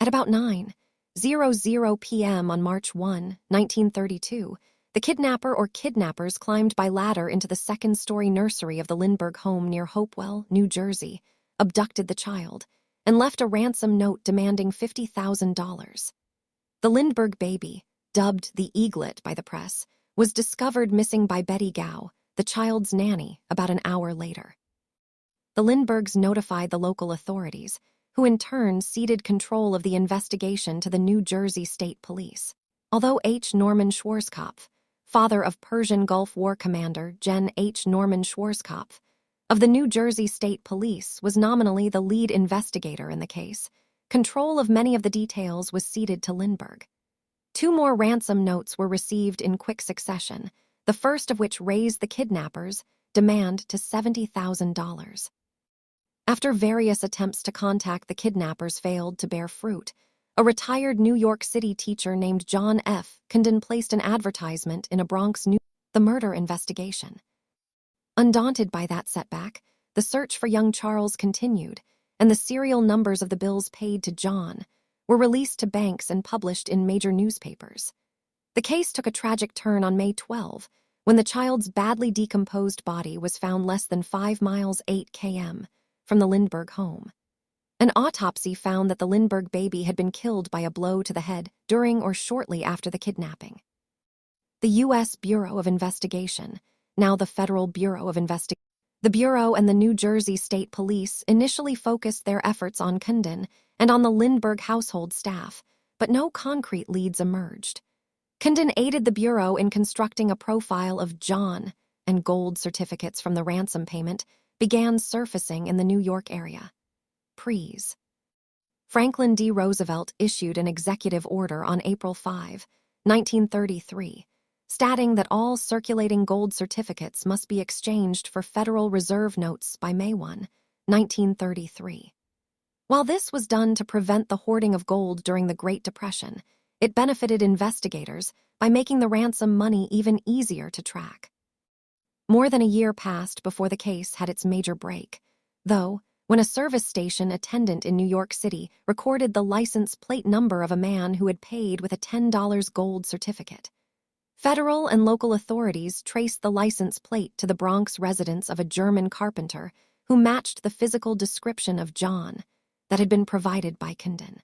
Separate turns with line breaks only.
At about 9:00 p.m. on March 1, 1932, the kidnapper or kidnappers climbed by ladder into the second-story nursery of the Lindbergh home near Hopewell, New Jersey, abducted the child, and left a ransom note demanding $50,000. The Lindbergh baby, dubbed the Eaglet by the press, was discovered missing by Betty Gow, the child's nanny, about an hour later. The Lindberghs notified the local authorities, who in turn ceded control of the investigation to the New Jersey State Police. Although H. Norman Schwarzkopf, father of Persian Gulf War Commander Gen. H. Norman Schwarzkopf, of the New Jersey State Police, was nominally the lead investigator in the case, control of many of the details was ceded to Lindbergh. 2 more ransom notes were received in quick succession, the first of which raised the kidnappers' demand to $70,000. After various attempts to contact the kidnappers failed to bear fruit, a retired New York City teacher named John F. Condon placed an advertisement in a Bronx news, the murder investigation. Undaunted by that setback, the search for young Charles continued, and the serial numbers of the bills paid to John were released to banks and published in major newspapers. The case took a tragic turn on May 12, when the child's badly decomposed body was found less than 5 miles 8 km from the Lindbergh home. An autopsy found that the Lindbergh baby had been killed by a blow to the head during or shortly after the kidnapping. The U.S. Bureau of Investigation, now the Federal Bureau of Investigation, the Bureau and the New Jersey State Police initially focused their efforts on Condon and on the Lindbergh household staff, but no concrete leads emerged. Condon aided the Bureau in constructing a profile of John, and gold certificates from the ransom payment began surfacing in the New York area. Pres. Franklin D. Roosevelt issued an executive order on April 5, 1933, stating that all circulating gold certificates must be exchanged for Federal Reserve notes by May 1, 1933. While this was done to prevent the hoarding of gold during the Great Depression, it benefited investigators by making the ransom money even easier to track. More than a year passed before the case had its major break, though, when a service station attendant in New York City recorded the license plate number of a man who had paid with a $10 gold certificate. Federal and local authorities traced the license plate to the Bronx residence of a German carpenter who matched the physical description of John that had been provided by Condon.